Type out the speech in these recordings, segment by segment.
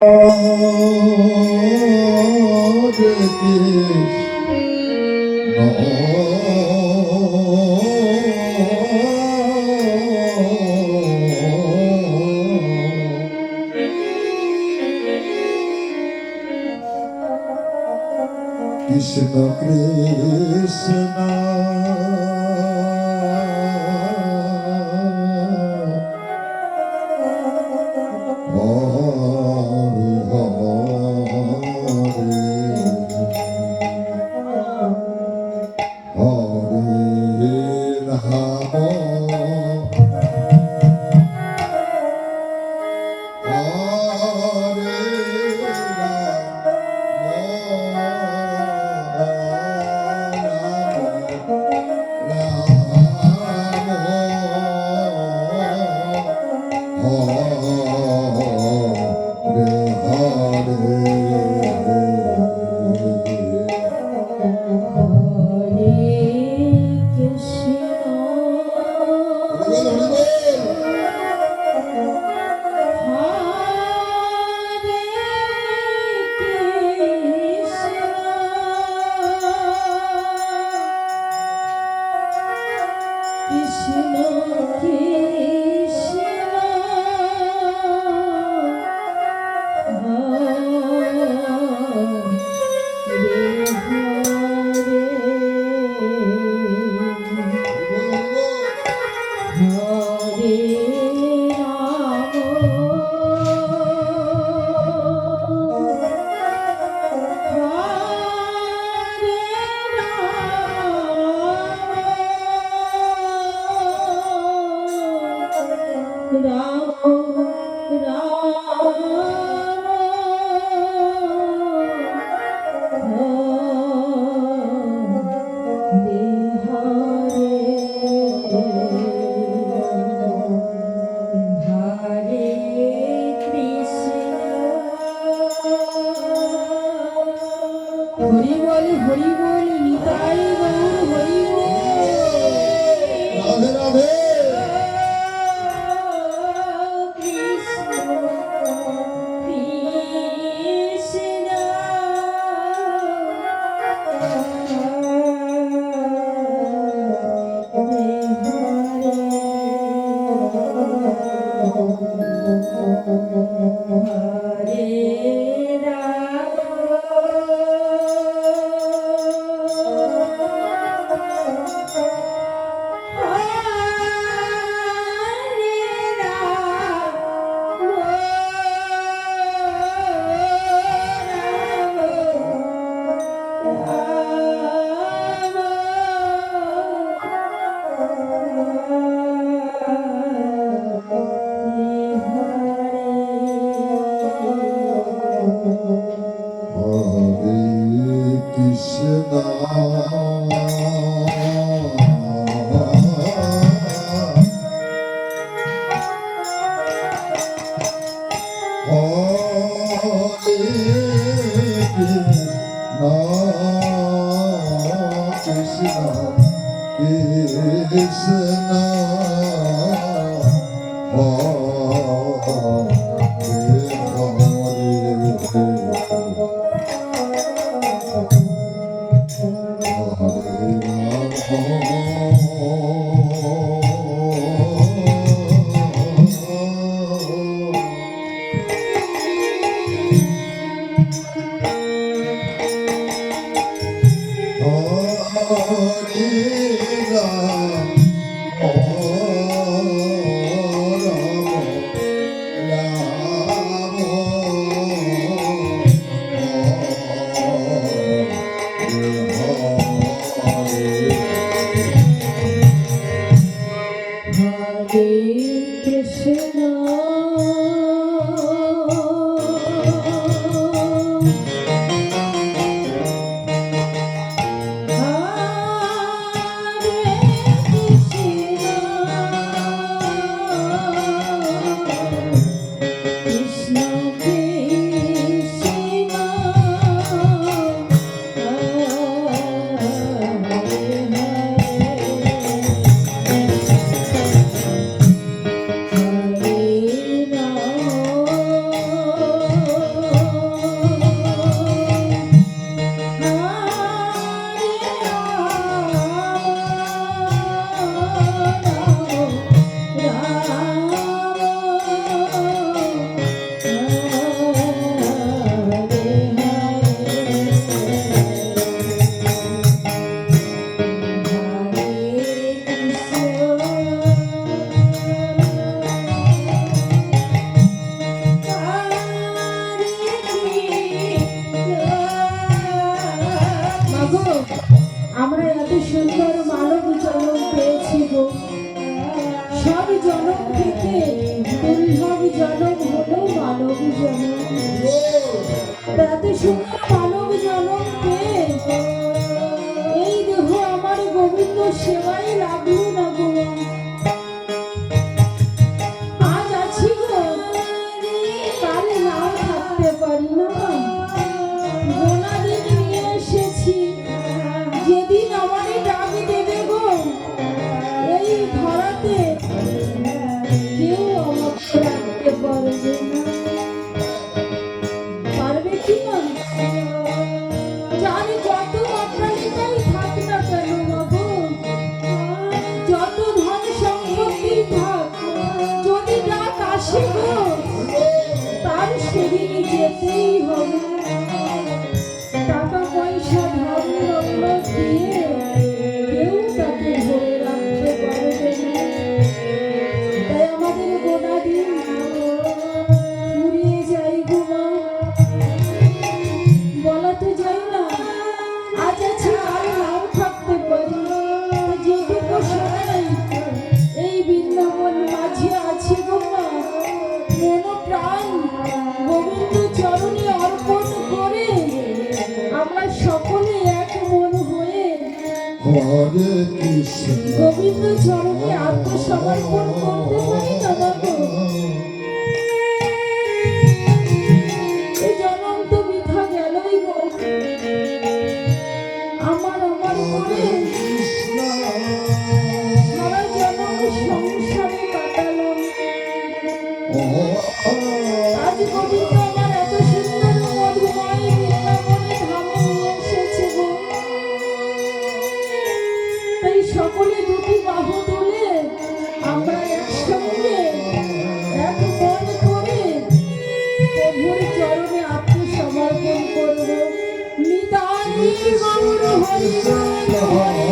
Krishna Krishna Hari বল নিতাই গৌর হরি বল Radhe Radhe Hare Ram এত সুন্দর মানব জনম পেয়ে এই দেহ আমার গোবিন্দ সেবায় লাগলো না গো। আজ আছি গো, কাল নাও থাকতে পারি না। গোনা দিন নিয়ে এসেছি, যেদিন আমারে ডাক দেবে গো, এই ধরাতে কেউ আমাকে রাখতে পারবে না। পারবে কি না? যার যত অট্টালিকাই থাক না কেন মাগো, যত ধন সম্পত্তি থাক, যদি ডাক আসে গো, তার সেদিনই যেতেই হবে। টাকা পয়সা ধন দৌলত দিয়ে কেউ তাকে ধরে রাখতে পারবে না। তাই আমাদের গোনা দিন ফুরিয়ে যায় গো মা। বলা তো যায় না, আজ আছে কাল নাও থাকতে পারি। যেটুকু সময় এই বৃন্দাবন মাঝে আছে গো মা, মন প্রাণ গোবিন্দ চরণে অর্পণ করে আমরা সকলে এক মন হয়ে হরে কৃষ্ণ গোবিন্দ চরণে আত্মসমর্পণ করতে পারি না বাবু। এই জনম তো বৃথা গেলই গো, আমার করে কৃষ্ণ সারা জনম সংসারে কাটালাম। আজ গোবিন্দ আমার এত সুন্দর মধুময় বৃন্দাবনে ধামে নিয়ে এসেছে গো। তাই সকলে দুটি বাহু তুলে আমরা একসঙ্গে এক মন করে প্রভুর চরণে আত্মসমর্পণ করব। নিতাই গৌর হরি বল হরি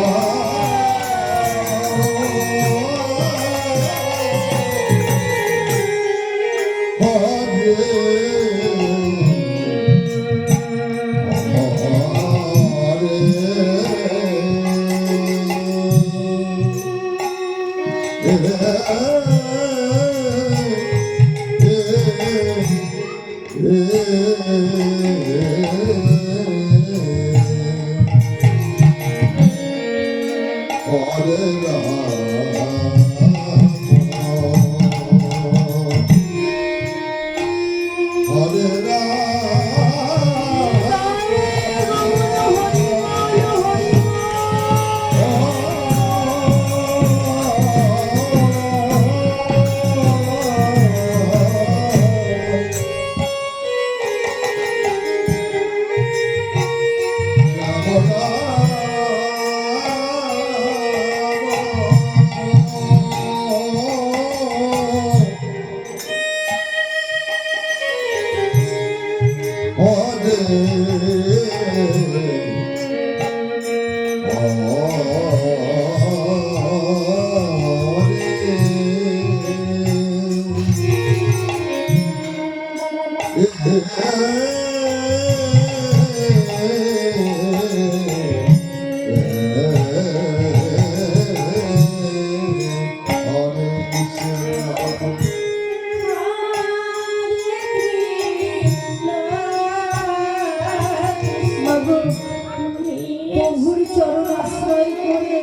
প্রভুর চরণ আশ্রয় করে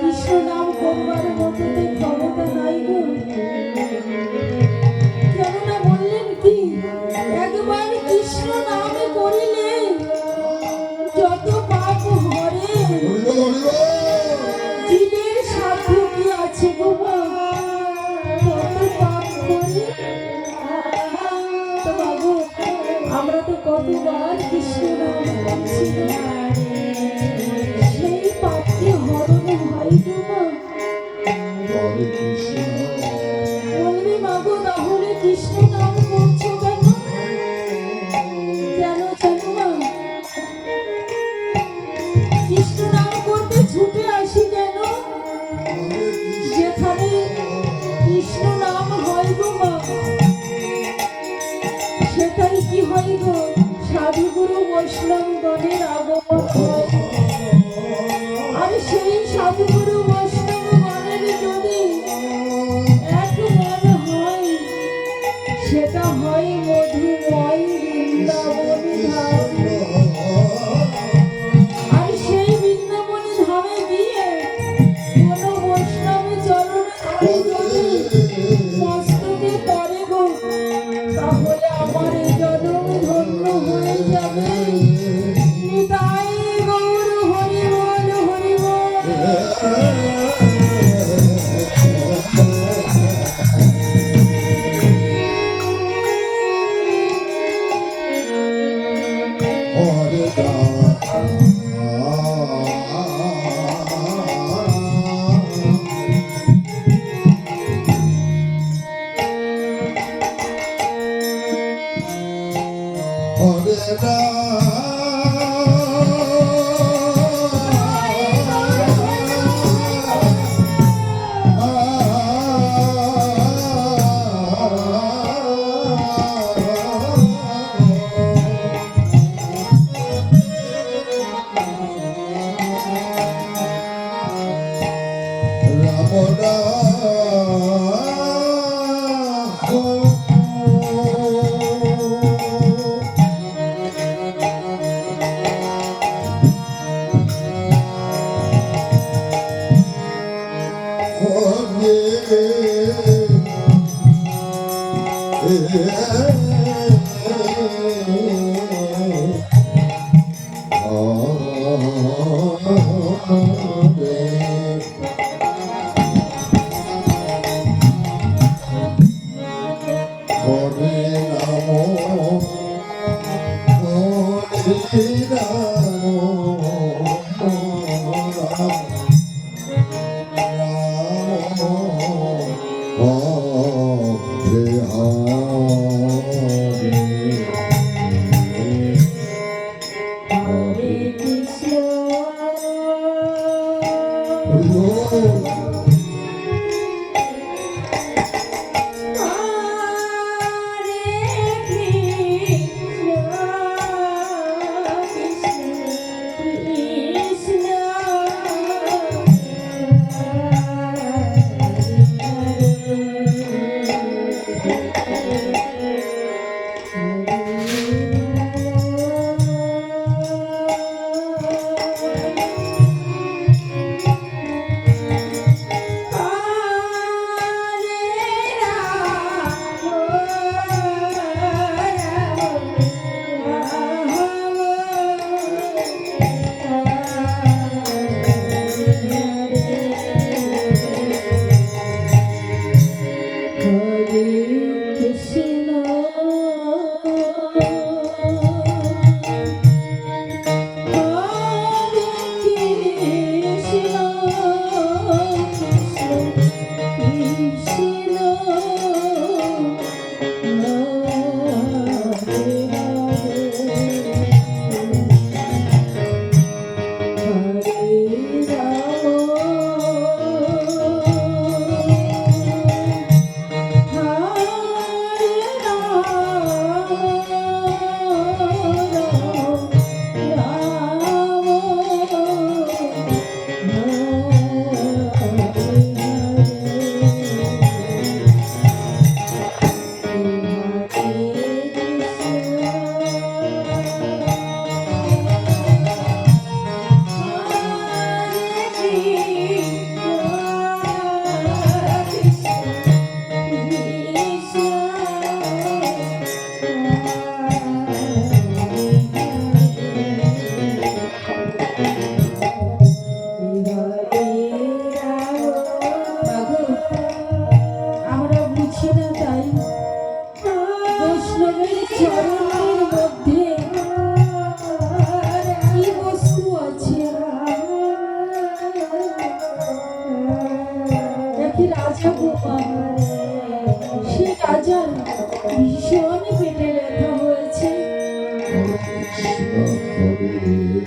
কৃষ্ণ নাম করবার মতো তো ক্ষমতা নাই গো। কেননা বললেন কি, একবার কৃষ্ণ নাম করিলে যত পাপ হরে। জীবের সাধ্য কি আছে গো মা, কত পাপ করে। তো বাবু, আমরা তো কতবার কৃষ্ণ নাম করছি, সেই পাপকে হরণ হয় গো মা। বলবি মাগো, তাহলে কৃষ্ণ নাম করছো কেন? কেন জানো মা? কৃষ্ণ নাম করতে ছুটে আসি কেন? যেখানে কৃষ্ণ নাম হয় গো মা, সেটাই কি হয় গো, সাধুগুরু বৈষ্ণব গণের আগমন হয়। আর সেই সাধুগুরু বৈষ্ণব গণের যদি এক মন হয়, সেটা হয় মধু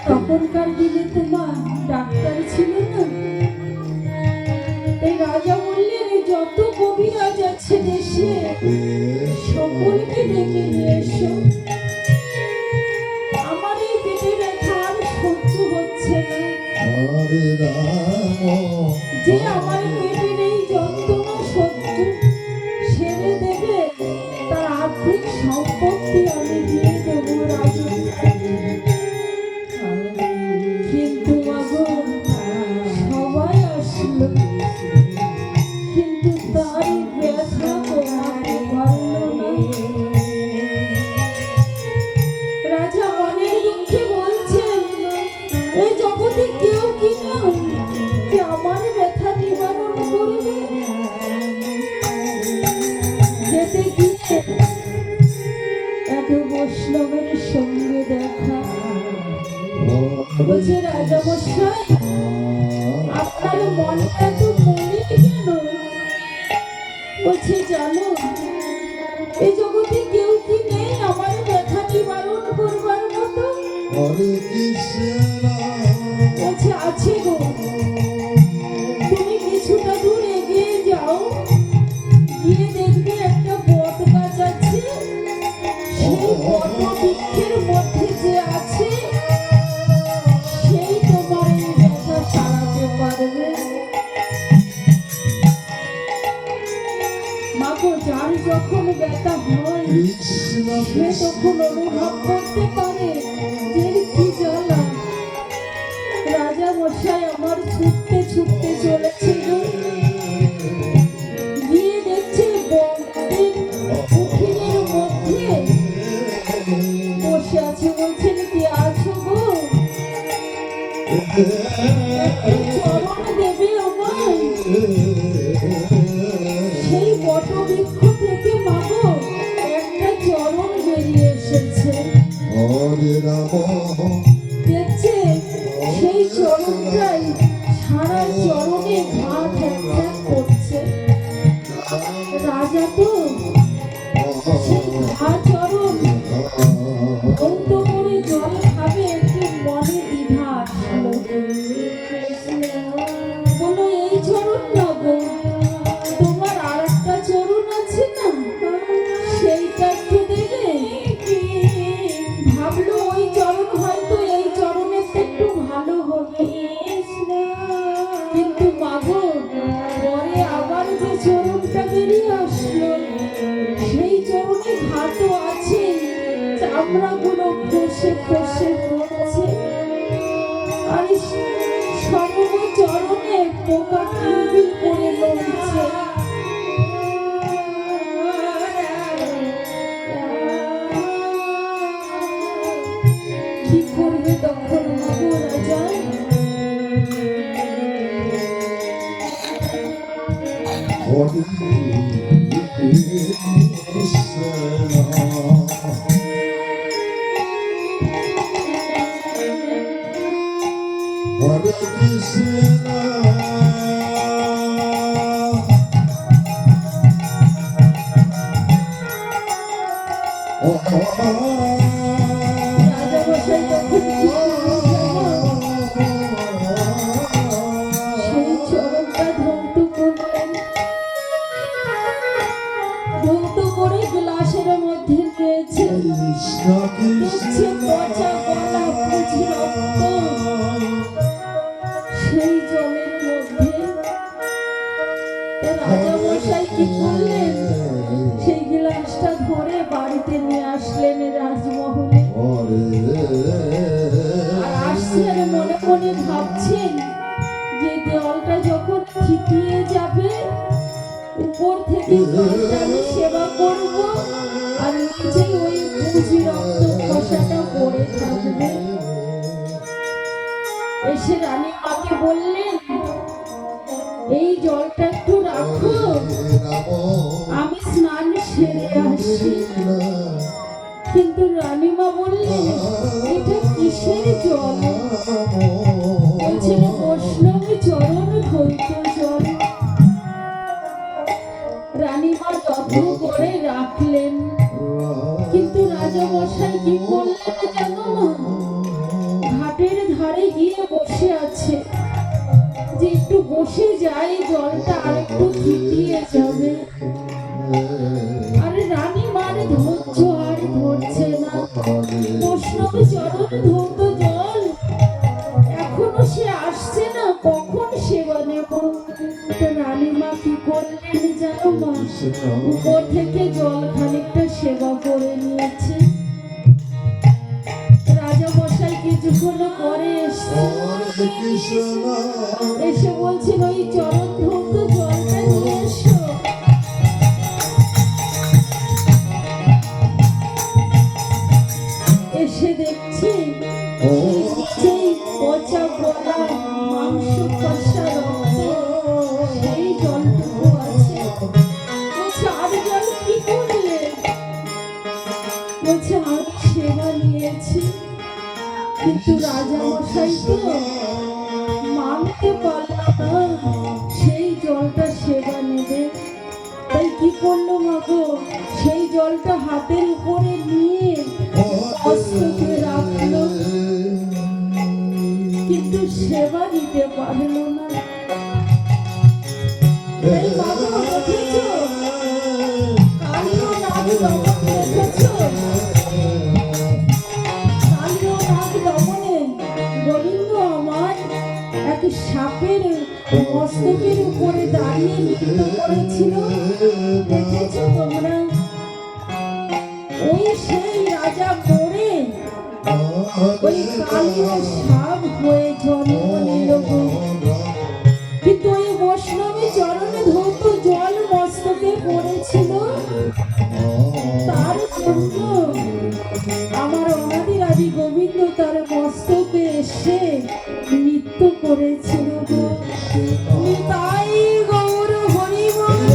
তখনকার দিনে তোমার ডাক্তার ছিল না, তাই রাজা বললেন যত কবিরাজ আছে দেশে সকলকে ডেকে নিয়ে এসো, আমার এই পেটে ব্যথা আর সহ্য হচ্ছে না। যে আমার পেটের এই যন্ত্রণা সহ্য সেরে দেবে তার আর্থিক সম্পত্তি আমি দিয়ে দেবো রাজা। কিন্তু মাগো সবাই আসলো, কিন্তু তার ব্যথা কমাতে পারল না। রাজা মনের দুঃখে বলছেন এই জগতে কেউ কিনা যে আমার ব্যথা নিবারণ করবে। যেতে গিয়ে এক বৈষ্ণবের সঙ্গে দেখা, বলছে রাজামশাই আপনার মনটা তো মলিন কেন? বলছে জানো এই জগতে কেউ কি নেই আমার ব্যথা নিবারণ করবার মতো? হরে কৃষ্ণ বলছে আছে গো, তুমি কিছুটা দূর এগিয়ে যাও, গিয়ে দেখবে একটা বট গাছ আছে, সেই বট বৃক্ষের মধ্যে যে আছে সেই তোমার এই ব্যথা সারাতে পারবে। মাগো যার যখন ব্যথা হয় কৃষ্ণ সে তখন অনুভব করতে পারে যে এর কি জ্বালা। রাজা মশাই আমার ছুটতে ছুটতে চলেছিল, গিয়ে দেখছে বটের উঠিনের মধ্যে বসে আছে। বলছেন কি আছো গো? একটু চরণ দেবে আমায়? সেই বটবৃক্ষ থেকে মাগো একটা চরণ বেরিয়ে এসেছে। হরে রাম দেখছে সেই চরণটাই সারা চরণে ঘা ঠ্যাক ঠ্যাক করছে। রাজা তো সেই ঘা চরণ ধৌত করে জল খাবে, একটু মনে দ্বিধা আসলো। বলো এই চরণ না গো, তোমার আর একটা চরণ আছে না, সেইটা একটু দেবে? ভাবলো ওই চরণ হয়তো এই চরণের একটু ভালো হবে, কিন্তু মাগো পরে আবার যে চরণটা বেরিয়ে আসলো সেই চরণে ঘা তো আছে, চামড়াগুলো খসে খসে পড়ছে, আর সমগ্র চরণে পোকা কিলবিল করে নড়ছে। কি করবে তখন মাগো রাজা? হরে কৃষ্ণ হরে কৃষ্ণ রাজামশাই তখন কি করবে জানো? সেই চরণটা ধৌত করলেন, ধৌত করে গ্লাসের মধ্যে রয়েছে। কৃষ্ণ দেখছে পচা গলা বুঝি রক্ত সেই জলের মধ্যে। রাজামশাই কি করলেন? সেই গ্লাসটা ধরে বাড়িতে নিয়ে আসলেন রাজমহলে। আর আসছেন মনে মনে ভাবছেন যে দেওয়ালটা যখন থিতিয়ে যাবে উপর থেকে জলটা আমি সেবা করব, আর নিচেই ওই বুঝি রক্ত খসাটা পড়ে থাকবে। এসে রানী মাকে বললেন এই জলটা একটু রাখো, আমি স্নান সেরে আসি। কিন্তু রানীমা বললেন এটা কিসের জল? বলছেন বৈষ্ণব চরণ ধৌত জল। রানীমা যত্ন করে রাখলেন, কিন্তু রাজামশাই কি করলেন জানো না? ঘাটের ধারে গিয়ে বসে আছে যে একটু বসে যায়, জলটা আর একটু থিতিয়ে যাবে। আরে রানীমার ধৈর্য আর ধরছে না, বৈষ্ণব চরণ ধৌত জল এখনো সে আসছে না, কখন সেবা নেব? তো রানীমা কি করলেন জানো মা? উপর থেকে জল খানিকটা সেবা করে নিয়েছে। রাজামশাই কিছুক্ষণ পরে এসে বলছেন ওই চরণ ধৌত জলটা নিয়ে এসো। এসে দেখছি সেই পচা গলা মাংস কষা রক্ত সেই জলটুকু আছে। বলছে আর জল কি করলে? বলছে আমি সেবা নিয়েছি। কিন্তু রাজা মশাই তো মানতে পারল না সেই জলটা সেবা নেবে। তাই কি করলো মাগো, সেই জলটা হাতের উপরে নিয়ে মস্তকে রাখলো, কিন্তু সেবা দিতে পারলো না। তাই মাগো দেখেছো, কালীয় নাগ দমন দেখেছো, কালীয় নাগ দমনে গোবিন্দ আমার এক সাপের মস্তকের উপরে দাঁড়িয়ে নৃত্য করেছিল, দেখেছো তোমরা? ওই সেই রাজা পড়ে ওই কালীয় সাপ হয়ে জন্ম নিল গো। কিন্তু ওই বৈষ্ণবী চরণে ধৌত জল মস্তকে পড়েছিল, তার জন্য আমার অনাদির আদি গোবিন্দ তার মস্তকে এসে নৃত্য করেছিল গো। তাই গৌর হরি বল।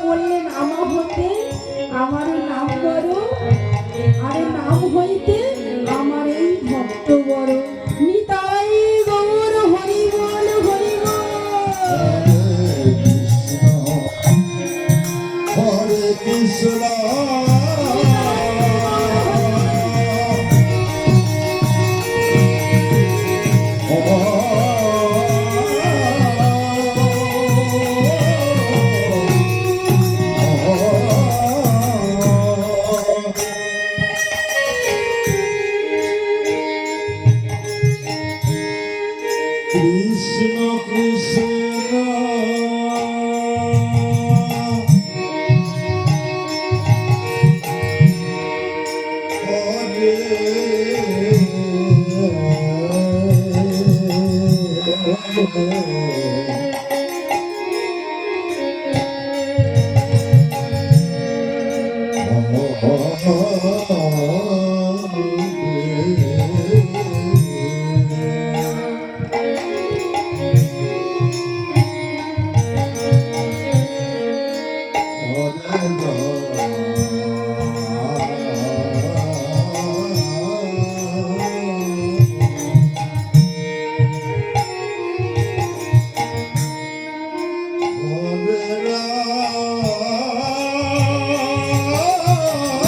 বললেন আমা হতে আমার নাম বড়, আরে নাম হইতে আমার এই ভক্ত বড়। নিতাই গৌর হরি বল হরি বল। হরে কৃষ্ণ কৃষ্ণ কৃষ্ণ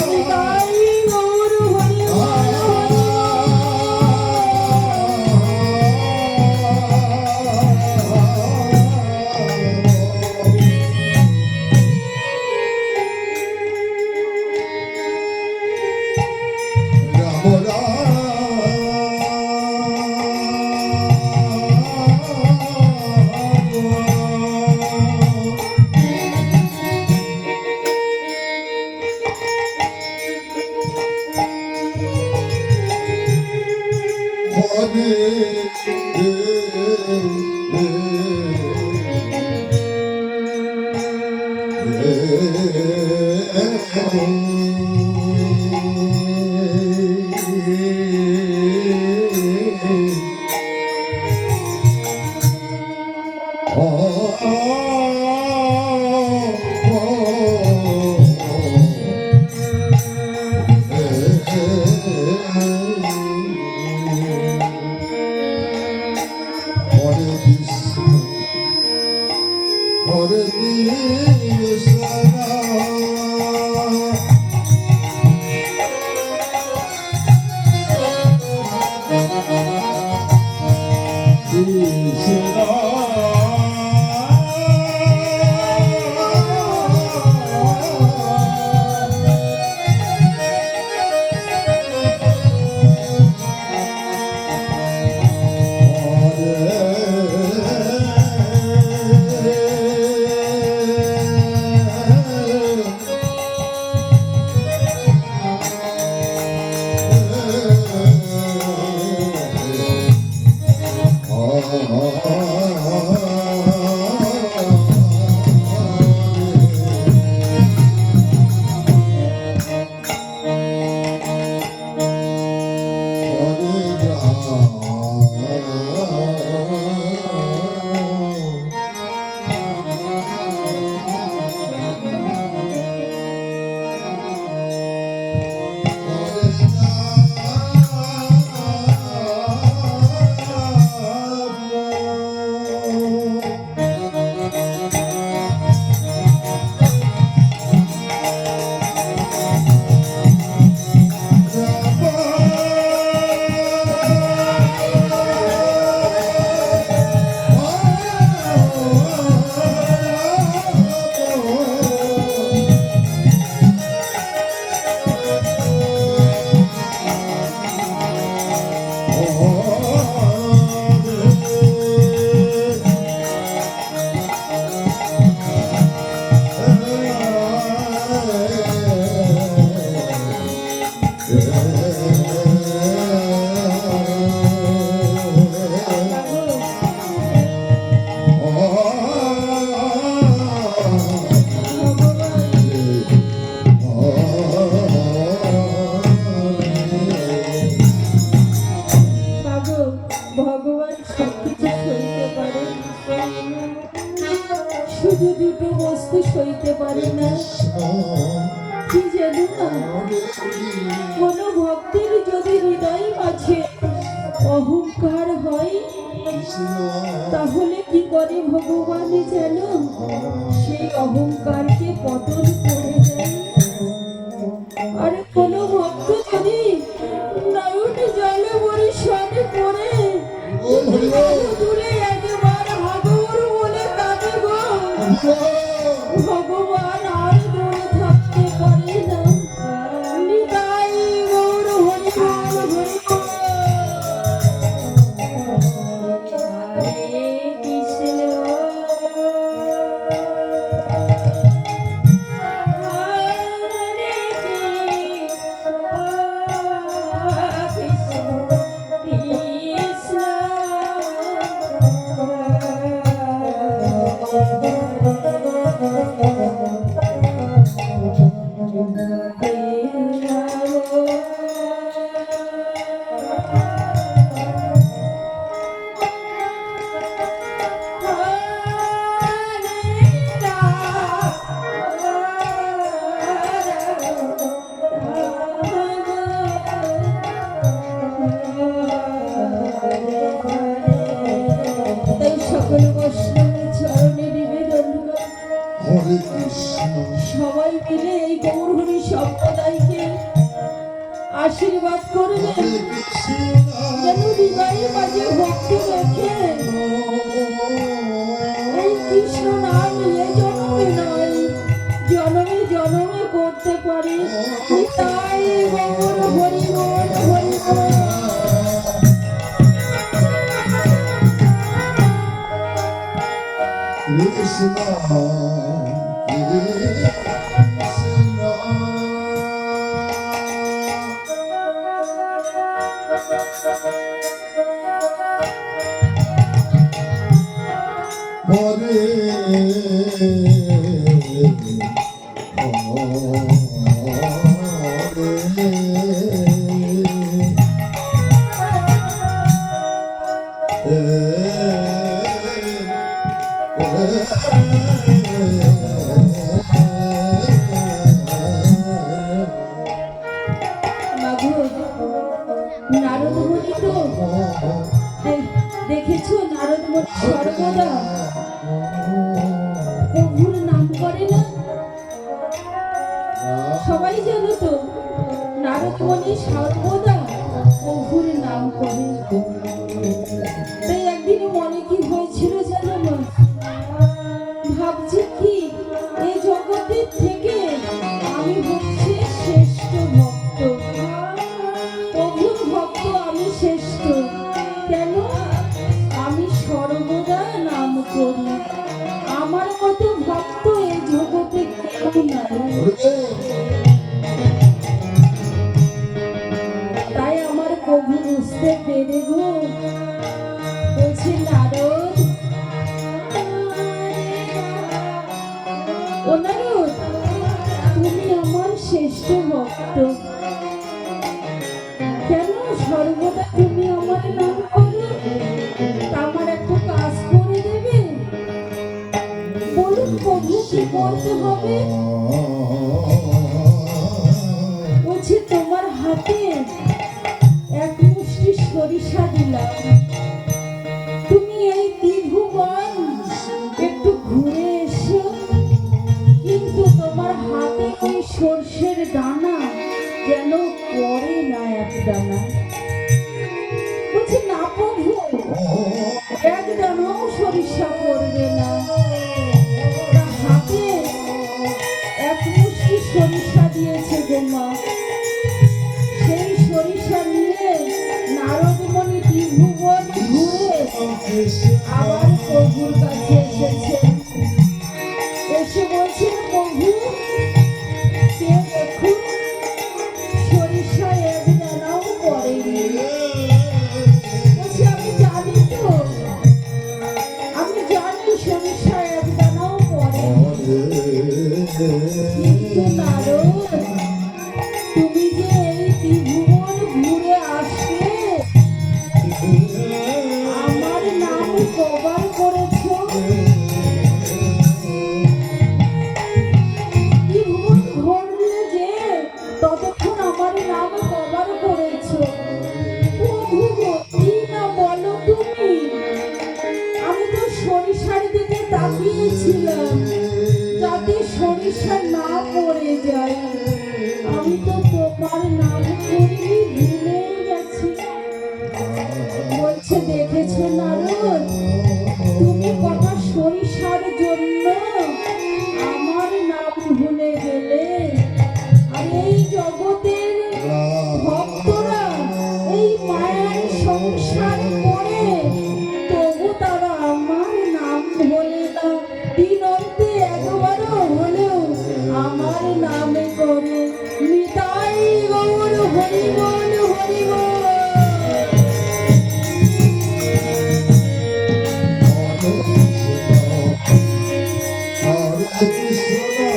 নিতাই গৌর হরি বল বাবু, ভগবান সবকিছু সইতে পারে, শুধু দুটো বস্তু সইতে পারে না। কি জানো না, কোনো ভক্তের যদি হৃদয় মাঝে অহংকার হয় তাহলে কি করে ভগবান জানো, সেই অহংকারকে পতন করে দেয়। আর কোনো ভক্ত যদি নয়ন জলে বরিশানে পড়ে দূরে একবার হাগর বলে কাঁদে গো, ভগবান আর দূরে থাকতে পারে না। নিতাই গৌর হরি বল, হরি বল। হরে কৃষ্ণ তাই সকল বৈষ্ণবের চরণে নিবেদন, হরে কৃষ্ণ সবাই মিলে এই গৌরহরি সম্প্রদায়কে আশীর্বাদ করবেন, হরে কৃষ্ণ যেন হৃদয়ের মাঝে ভক্তি রেখে এই কৃষ্ণ নাম এ জন্মে নয় জন্মে জন্মে করতে পারে। তাই গৌর হরি বল, হরি বল। কৃষ্ণ হরে মাধব, নারদ মুনি তো দেখেছো, নারদ মুনি সর্বদা প্রভুর নাম করে না, সবাই জানো তো, নারদ মুনি সর্বদা প্রভুর নাম করে। তাই একদিন মনে কি হয়েছিল জানো না, ভাবছি কি এই জগতের থেকে আমি হচ্ছে শ্রেষ্ঠ ভক্ত, প্রভুর ভক্ত আমি শ্রেষ্ঠ। কেন? আমি সর্বদা নাম করি, আমার মতো ভক্ত এই জগতে কেউ নাই। তাই আমার প্রভু বুঝতে পেরে গো বলছে, নারদ ও নারদ, তুমি আমার শ্রেষ্ঠ ভক্ত, কেন সর্বদা তুমি আমার নাম করো? তা আমার একটা কাজ করে দেবে? বলুন প্রভু, কি করতে হবে? বলছে, তোমার হাতে এক মুষ্টি সরিষা দিলাম, তুমি এই ত্রিভুবন একটু ঘুরে এসো, কিন্তু তোমার হাতে ওই সর্ষের দানা যেন পড়ে না এক দানা। বলছে, না প্রভু, এক দানাও সরিষা পড়বে না। তার হাতে এক মুষ্টি সরিষা দিয়েছে গো মা, সেই সরিষা নিয়ে নারদ মুনি ত্রিভুবন ঘুরে আবার প্রভুর কাছে এসেছে। এসে বলছেন, প্রভু কে দেখুন সরিষা সংসার করে তবু তারা আমার নাম ভোলে না। দিন অন্তে একবারও হলেও আমার নামে করে নিতাই গৌর হরি বল হরি বল। Hare Krishna,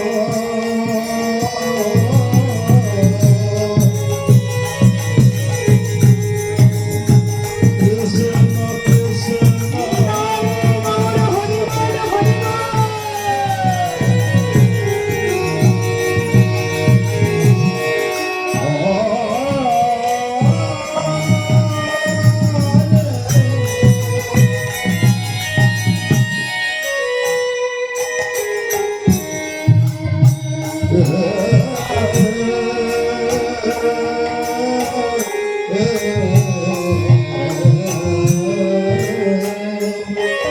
Krishna Krishna, Gour Hari বল হরি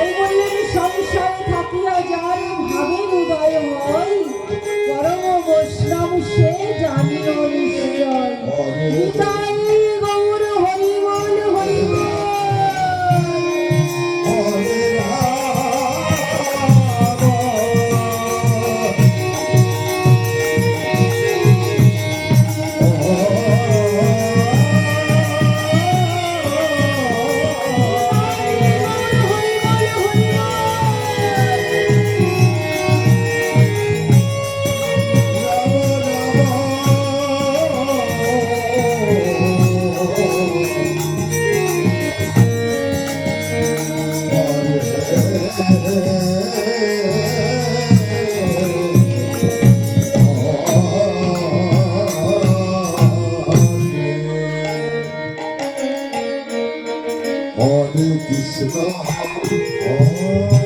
এই বললেন সংসারে থাকিয়া যার ভাবের উদয় হয় পরম বৈষ্ণব সে জানিও নিশ্চয়। নিতাই গৌর হরি বল হরি বল। Hare Krishna, Hare